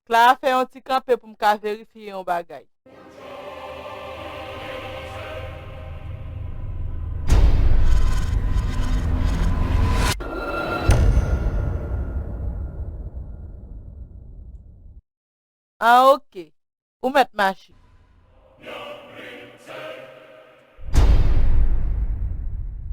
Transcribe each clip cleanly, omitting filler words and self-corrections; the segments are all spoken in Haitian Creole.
Clara fait un petit campé pour me vérifier un bagage. Ah, ok. Où mettre machine?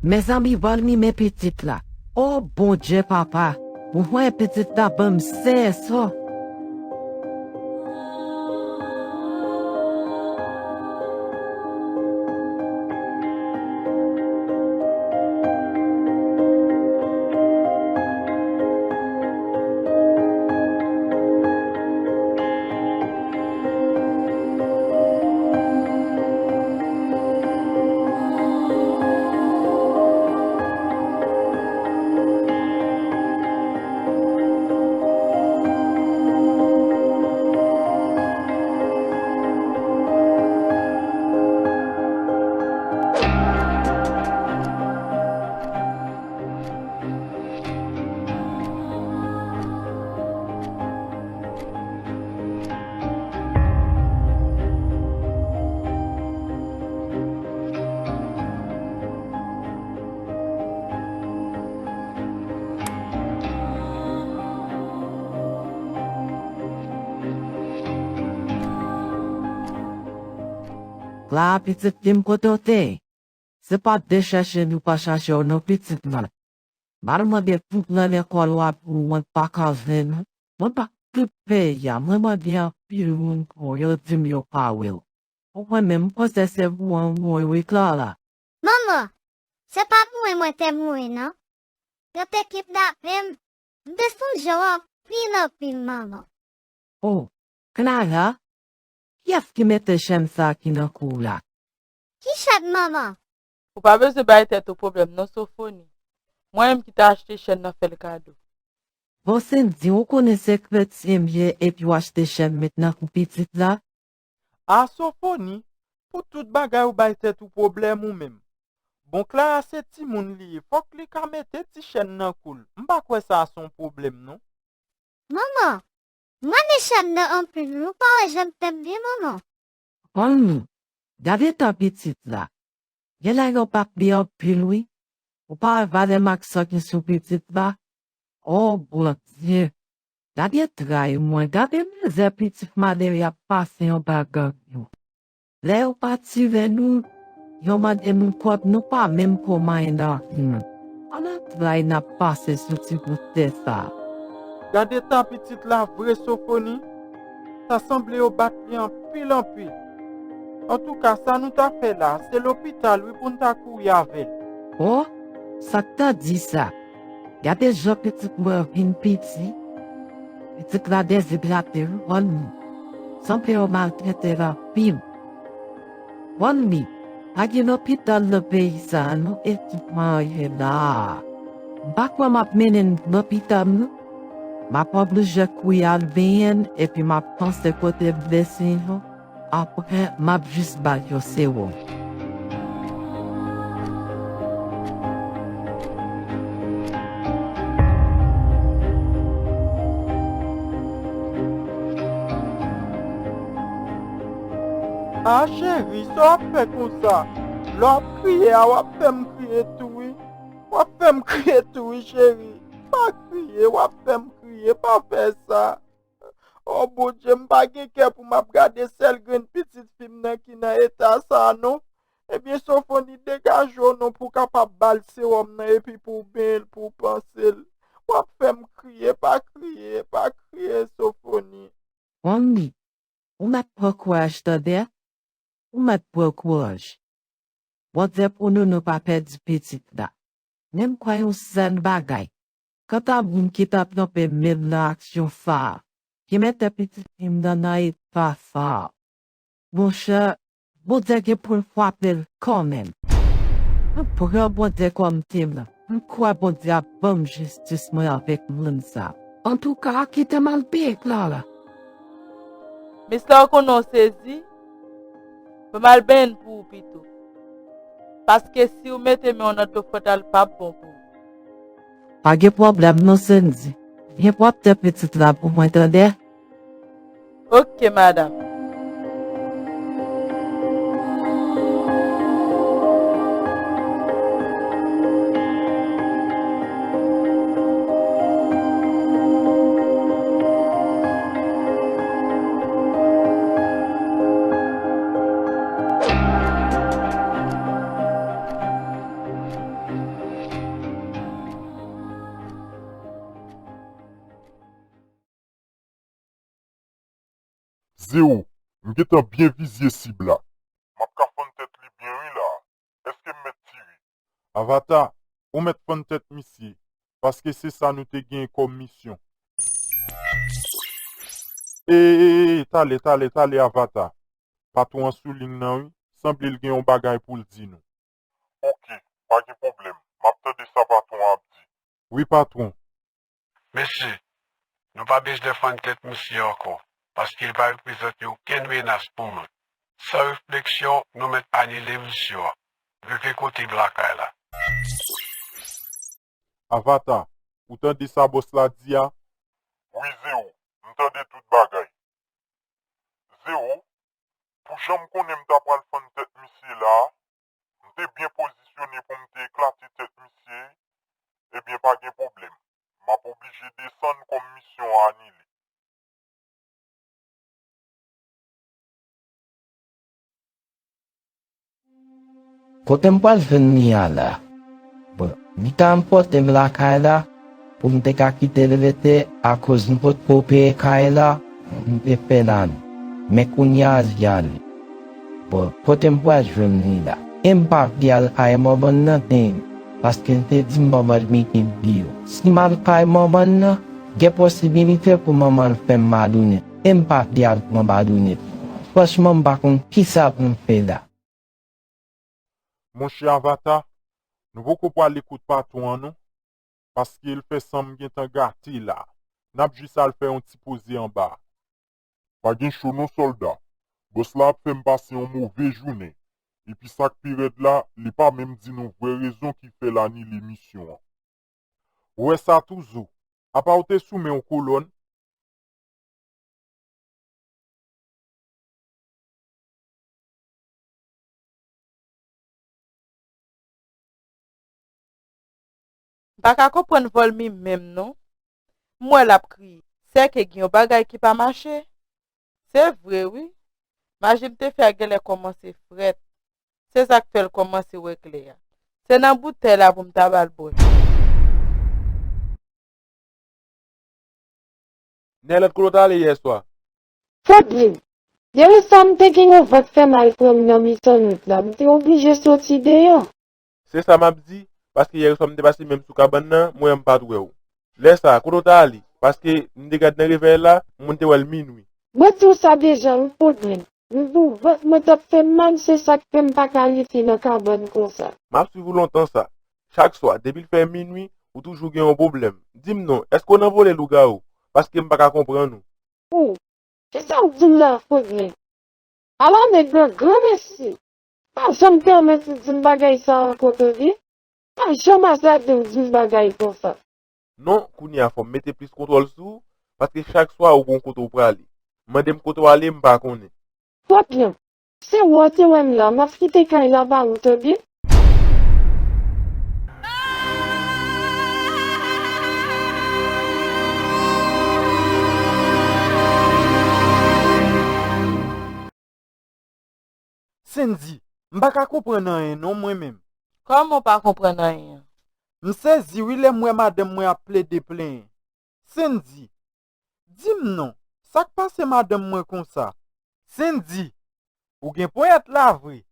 Mes amis volent mes petites là. Oh bon Dieu papa, moi petite là, bon c'est ça. La petite film côté. C'est pas de chercher nous pas chercher nos petites là. Marma de tout là l'école là pour moi pas caser. Moi pas plus payer, moi bien puis mon courrier de mieux pas will. Pourquoi même pas c'est vous en oui là. Maman, c'est pas moi t'es moi, non? Eu t'équipe d'affaires. Descends jawab, pin maman. Oh, Clara? Qu'est-ce qui mette chem ça qui n'a coula? Qui chat maman? Ou pas besoin de bailler tête au problème, non, Sophonie. Moi-même qui t'ai acheté chaîne, n'a fait le cadeau. Você dit, on connaissait que petit mieux et puis acheter chem maintenant pour petite là? A Sophonie, pour tout bagay ou bay tête ou problème ou même. Bon Clara c'est ti moun li, faut que li ka mette ti chen nan koul. M'pa quoi ça son problème non? Maman, moi les chats en plus, nous pas j'aime t'aime bien maman. Bon, gardez ta petite là. Y'a là un papier puis lui. Ou pas avoir max qui sous petite là. Oh, bon Dieu. Gardez travail, moi, gardez mes petits madères à passer en bagarre. Là, ou parti vers nous. Yo m'a dit mon corps nous pas même comment y on a travail n'a passé sous ce côté ça. Gade ta petite la vraie Sophonie, ça semble au bat li en pile en pile. En tout cas, ça nous t'a fait là, c'est l'hôpital oui pour nous t'a courir avec. Oh, ça t'a dit ça. Gardez je petit moi une petit. Petit la déshydraté, one. Sans peu maltraité la pile. One me. Agi l'hôpital le paysan, équipement est là. Bakwa m'a mené l'hôpital, m'a pas obligé couiller bien, et puis m'a pensé côté blessé, après m'a juste battu au cerveau. Ah chérie, ça fait comme ça. L'on crier, on fait me crier tout oui. On fait me crier tout oui chérie. Pas crier, on fait me crier, pas faire ça. Oh bon Dieu, m'pa gen kè pour m'a regarder celle grande petite fille nan qui nan état ça non. Eh bien Sophonie dégage non pour capable bal sérum nan et puis pour bien pour penser. On fait me crier, pas crier Sophonie. Only, on m'a pas courage de on m'a pas courage. Você pour nous ne pas perdre petit là. Même quoi on s'en bagay. Quand t'as un qui t'a plompé mille l'action phare. Qui met ta petite fille dans la pas fort. Mon cher, bon Dieu que pour frapper quand même. Pour un bon Dieu comme tim, quoi bon Dieu bonne justice moi avec l'unsa. En tout cas, qui t'a mal payé, Clara. Mais cela qu'on a saisi, je mal ben pour plutôt. Parce que si vous mettez mon autre fatal pas bon pour vous. Pas de problème, non, c'est dit. Viens pas ta petite là pour m'entendre. Ok, madame. Zéro, m'getan bien visé cible là. M'a ka fon tête li bien oui là. Est-ce que m'met tiré? Avatar, ou met fon tête missi, parce que c'est ça nous te gain comme mission. Tale, Avatar. Patron souligne nan oui, semble il gen yon bagay pour le dire nous. Ok, pas de problème. M'a tande ça patron a dit. Oui, patron. Monsieur, nous pas besoin de faire tête monsieur encore, parce qu'il va représenter aucune menace pour nous. Sans réflexion, nous mettons annuler monsieur. Je vais côté Black là. Avatar, ou tande ça boss la di a? Oui, Zéro, m'tande tout bagay. Zéro, pour jamais connaître m'ta pral fon tête monsieur là, m'te bien positionné pour m'te éclater tête monsieur, eh bien pas de problème. M'a obligé de descendre comme mission à annuler. Kote mpwal ven ni a la. Bon, mi ta mpote m la kay la, pou mte ka kite levete a koz mpot pope kay la, mpe penan. Mekoun yaz yal. Bon, kote mpwal ven ni la. Mpak yal kay mobon nan ten, paske te di mbobad mi kin biyo. Si mal kay mobon na, ge posibilite pou maman fem madounet. Mpak yal mbadounet. Pos mbakon kisap mpe la. Mon cher Avatar, nous beaucoup pas l'écoute patron non, parce qu'il fait semble gen tan gâté là. N'a juste à le faire un petit posé en bas. Pas gen chou non soldat. Boss la fait m'passer une mauvaise journée. Et puis ça période là, il pas même dit nous vraie raison qui fait l'année l'émission. Ouais ça toujours. A pas ou te soumet en colonne. Pas qu'à comprendre vol mi même non. Moi l'a pris. C'est que gen yon bagay qui pas marché. C'est vrai oui. Mais j'aime te faire gele commencer fret. C'est ça que fait commencer ouais clair. C'est dans bouteille là pour m'tabal bon. Nel ko tale hier soir. Problem. There is something over family from the mission club. T'es obligé de sortir dehors. C'est ça m'a dit parce que hier soir m'te passé même sous cabane nan, moi m'pas doué ou. Laisse ça ko tale parce que m'te gade dans réveil là, m'te wel minuit. Mais tout ça déjà un problème. Nous, moi t'as fait mal, c'est ça que me pas qualifier dans carbone comme ça. M'a suivi longtemps ça. Chaque soir depuis le fait minuit ou toujours gen un problème. Dis-moi non, est-ce qu'on a volé louga ou parce que m'pas comprendre nous. Oh, c'est ça que dit là, problème. Alors, mais grand merci. Pas jamais permettre de dire bagay ça à côté de lui. Pas jamais accepter de dire bagay comme ça. Non, kounya faut mettre plus contrôle sur parce que chaque soir ou gon koto pour aller. Mandem koto aller m'pas connait. Pas bien. C'est où tu es là, m'a quitté quand il a pas ou te bien. Cindy, m'pa ka comprendre rien non moi-même. Comment pas comprendre rien? M'saisi oui les moi madame moi appelé de plein. Cindy, dis-moi non, ça passe madame moi comme ça. Cindy, ou gen pour être là vrai.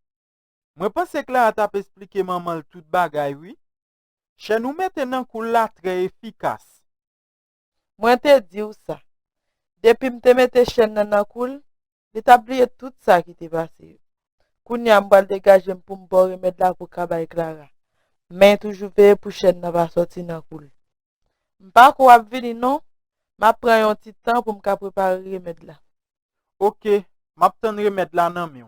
Moi pense que là t'a expliquer maman tout bagay oui. Chez nous maintenant kou la très efficace. Moi te dit ou ça. Depuis m'te mette chaîne nan koul, l'établir tout ça qui t'est passé. Kounya m'bal dégager pour m'boire remettre là pour kabay Clara. Mais toujours veille pour chaîne n'a pas sorti nan koul. M'pa ko ap vini non, m'a prend un petit temps pour m'ka préparer remettre là. OK, m'attend remettre là nan mi.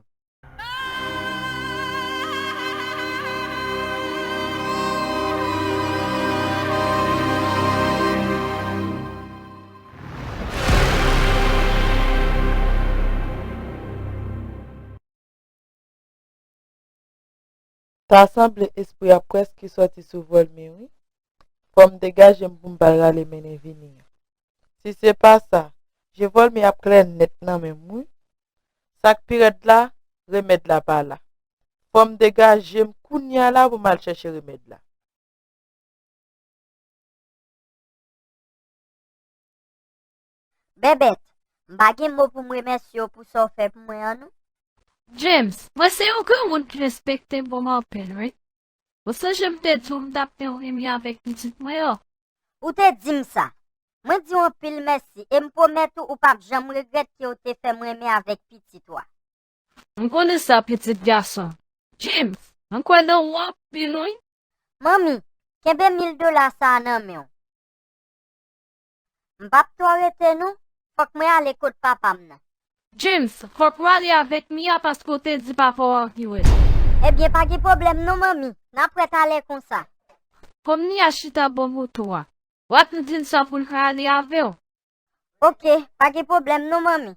Ta semblé esprit a presque sorti sous vol mi oui. Faut me dégager pour me parler mener venir. Si c'est pas ça, je vole mi ap clair net nan men oui. Sak pirate là, remède la pas là. Faut me dégager kounya là pour mal chercher remède là. Bébête, m'bagé mot pour moi merci pour ça fait pour moi an nou. James, você é o que eu respecte pour mon père, right? Você já me dit que m'dapte ou remi avec petit moi. Ou te dim ça? Moi dis un pile merci et me promet ou pas jamais regrette que ou te fait moi aimer avec petit toi. On connaît ça, petit garçon. James, en quoi non wap, biloy? Mami, kebe $1000 ça nan men. M'pap to arrêter nous? Faut que moi aller kote papa m'nan. James, faut aller avec moi parce que tu dis pas pour arguer. Eh bien, pas de problème non, mami. N'a prêt à aller comme ça. Comme ni achita bon pour toi. What nous dit ça pour aller avec? Ok, pas de problème non, mami.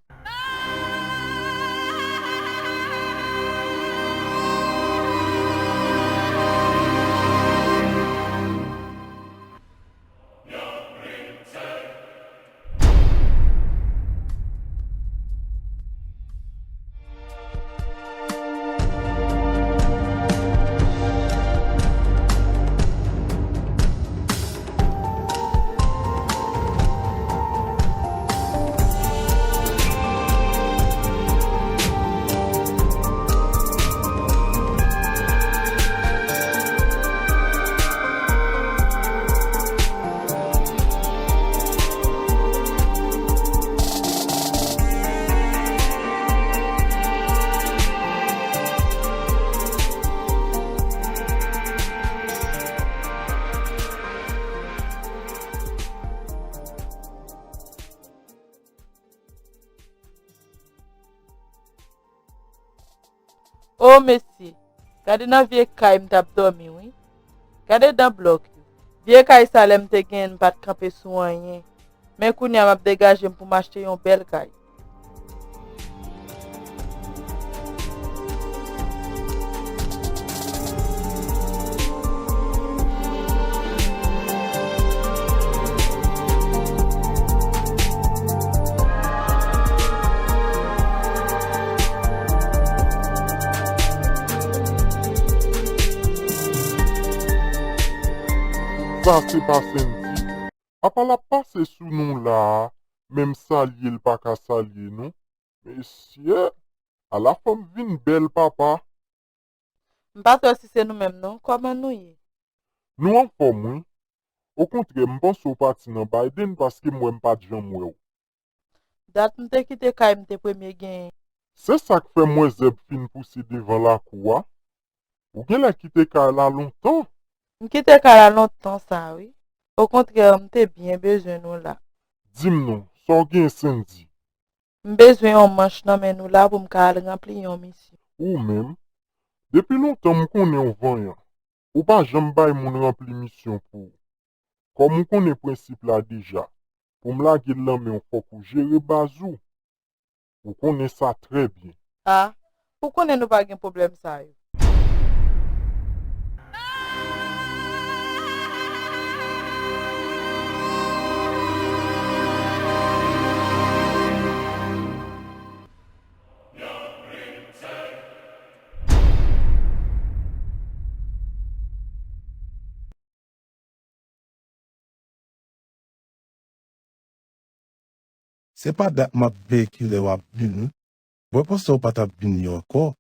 Oh, messi, gade nan vie kay m'tap dormi, oui. Gade dans bloc. Vie kay salem te gen pat kampe sou anyen. Men kounya map degaje pour m'acheter yon bel kay. Ça c'est pas senti. A pas la passe sous nous là, même salier le pas qu'à salier nous. Monsieur, à la femme vin belle papa. M'pas si c'est nous même non, comment nous y? Nous en forme, oui. Au contraire, m'pense au parti dans Biden parce que moi m'pas de gens moi. Dat m'te kite kay m'te premier gen. C'est ça que fait moi zeb fin pousser devant la cour. Ou bien la quitter car là longtemps. M'kite kay la longtemps ça, oui. Au contraire, m'te bien besoin nous là. Dis-moi, ça gen incendie. M'besoin yon manche nan men nous là pour m'kal rempli yon mission. Ou même, depuis longtemps m'konne on voyant. Ou pas jamais bay mon rempli mission pour. Comme on connaît principe là déjà. Pour me la guide là mais on faut pour gérer bazou. On connaît ça très bien. Ah, pou konnen nou pa gen problème ça yo? C'est pas dat m'a véhicule wap bin. Bo pas so pas tap bin yo ko.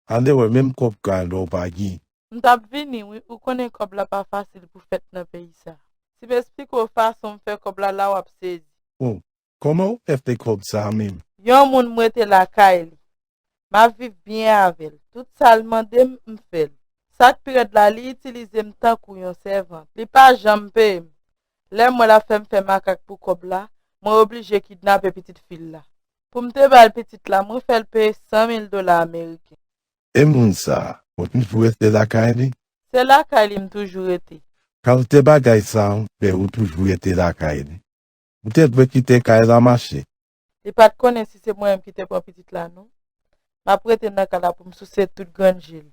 Ande we même kop ka do bagi. M'tap vini, oui, ou konnen kob la pa facile pour fèt nan pays ça. Si m'explique ou façon fè kob la wap sezi. Oh, comment fait kop ça même? Yon moun mwete la kay li. Ma viv bien avel. Tout sal mande m'fel. Sak piret la li itilize m'tan kou yon servant. Li pa jampe m. Lè mwen la fè makak pou kob la, mwen oblige kidnappe petite fille la. Pour m'te bal petite la, mwen fèl paye $100,000 américains. Et moun ça, ou toujours rester la kaili? C'est la kay li m'toujou ete. Quand te bagay ça, ou toujours rester la kaili. Ou te dwe quitter kaili la marché. Li pat konnen si c'est moi qui te prend petite la non. Ma prete nan kala pour m'soucier toute grande gile.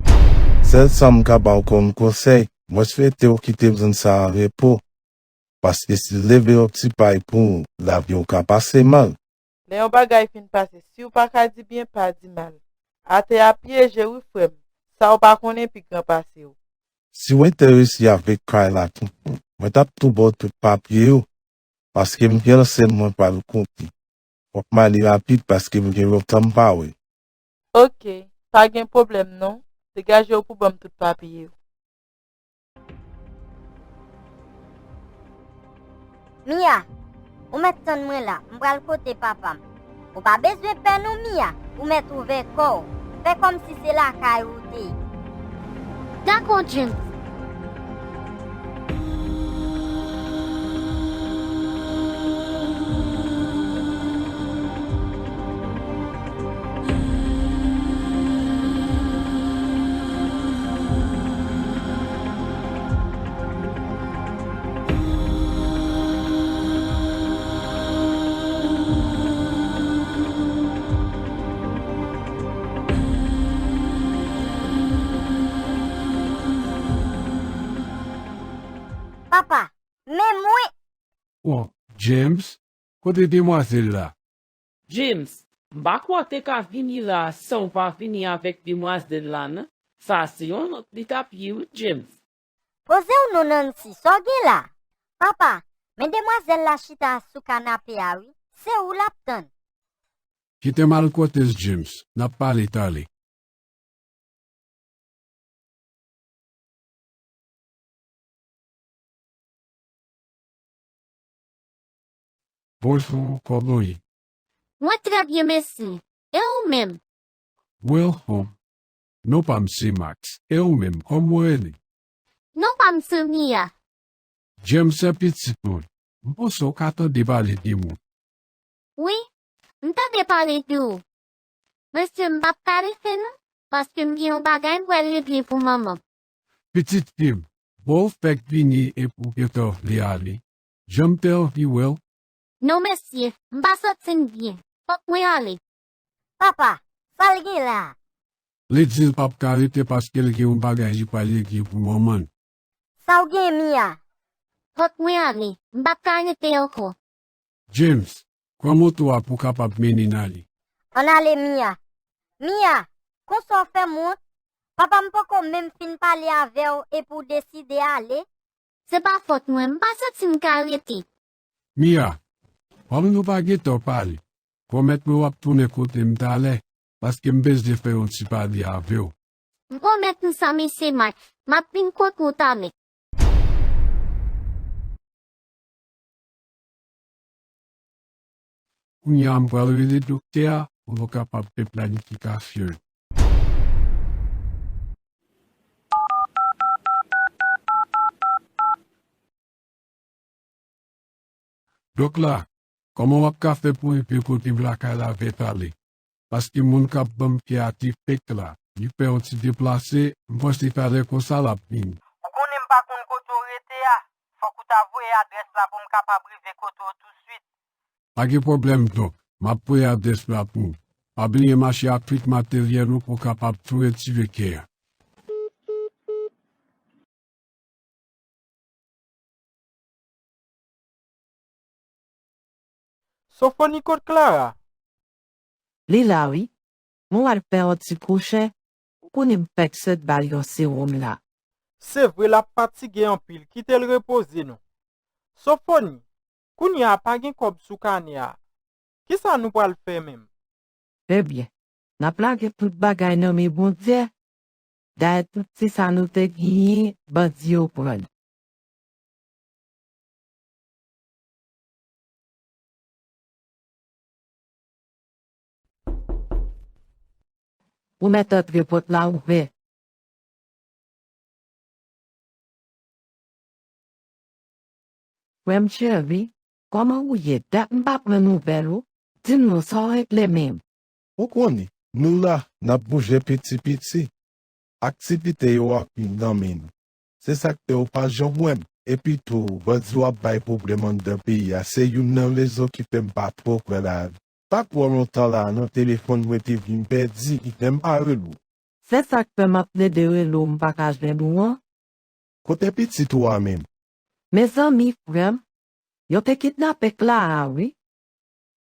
Sel sa m ka ba ou kon konsey, moi souhaite ou kite besoin ça en repos. Parce que si leve au petit paille pour l'avion ka passe mal. Le yon bagay fin pase, si ou pa ka di bien, pa di mal. Ate a piyeje ou frem, sa ou pa konen pi gran pase ou. Si ou interesi avec Kayla tout, moi tap tout bon tout papier ou, parce que m gen se mwen pa le konti. Faut mali rapide parce que m gen rotam pa we. Ok, pa gen problem non, degaje ou pou bom tout papiye ou. Mia, ou met ton mwen la, mbral kote papam. Ou pa bezwe pen ou Mia, ou met ouve kor. Fè kom si se la kay ou te. D'accord, James. Papa, men mwen... Oh, James, kote demoiselle la? James, mba kwa te ka vini la sa ou pa vini avec demoiselle la nan? Sa se yon not li tap you, James. Pose ou nou nan si, so gen la. Papa, men demoiselle la chita sou kanape a oui, se ou lap ton. Kite mal kote James, nap pale tale. Bonjour, comment est? Moi, très bien, merci. Et vous-même? Welcome. Non pas m'se Max. Et ou même, comment elle? Non, pas monsieur Mia. James se petit moun. Mposo kato de pale de moun. Oui, m'tade parlé de vous. Monsieur m'bap kare fe non? Parce que m'gen bagay m'wè régler pour maman. Petit Tim, bol fek vini e pou keto li ali. Jom tel vi wel. Non, monsieur, m'pa sotin bien. Fok mwen ale. Papa, sal gen la. Le dil pap karite paske le gen un bagay ji pale ki pou maman. Sa ou gen Mia. Fok mwen ale. M'bap kare te oko. James, kwa moto a pou kapap meni nali? On ale Mia. Mia, kon so fè moun, papa m'poko même fin pale ave ou e pou deside ale. Se pa fok mwen, m'pa sotin karete. Mia, wam nou pa geto pale. Promet me wap tourne kote mtale, paske mbez de fe yon si pale ave ou. M'promet m'sa monsieur Max. M'ap pin kote ale. Unyam pral vele doktea, ou lo kapap pe planifikasyon. Dok la, koman wap ka fe pou epi kote blaka la vet ale? Paske moun kap bam kreatif pek la, yu pe yon ti deplase, mpos ti fade konsa la pin. Ou konen pa kon koto rete ya, fok ou ta voye adres la pou m kapab rive koto tout suite. Page problem dok, map pou adres la pou. Pabliye machi apit materyel nou pou kapab tou eti veke ya. Sofoni kote Clara. Li la oui, mwen ar pe ot si kouche, ou konen pek set bal yo serum la. Se vre la patige an pil, kite l repose nou. Sofoni, koun ya pa gen kob sou kane ya. Ki sa nou pral fe mem? Très bien. Na plage tout bagay nan mi bon Dieu. Da tout si sa nou te ginyi, bandi yo pral. Ou met ot repot la ouve. Wem chevi, koman ou ye dat mbap men nouvel ou? Din nou sa ek le mem. Ou koni, nou la, nap bouje piti. Aktivite yo apin nan men. Se sakte ou pa jom wem. Epi tou, waz wap bay problemon de piya, se yon nan lezo ki fem pa tro kwelad. Pak waron tan la nan telefon wete vin perdi, item pa relou. C'est ça que m'appelle de l'homme bagage de loin. Kote pitit ou a men. Mes amis frères, yo te kidnappé Clara, oui.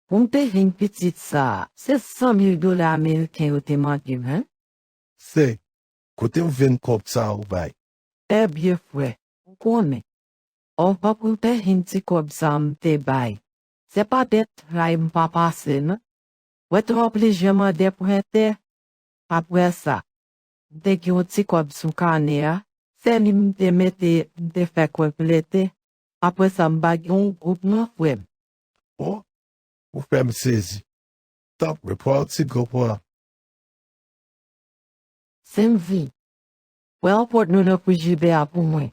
Pour me une petite ça, c'est $100,000 américains yo te menti, hein? Se, kote ou ven kop sa ou bay. Eh bien, frère, on connaît. On va pour te une petite comme ça m'te bay. C'est pas d'être là m'pas passé, non? Ou être obligé de prêter. Après ça, dès que on t'y comme sous carnet, c'est lui m'te mette, m'te fait compléter. Après ça m'bag un groupe non frère. Oh, ou fem sezi. Top report si gopwa. C'est une vie. Well, pour nous le pour jibe à pour moi.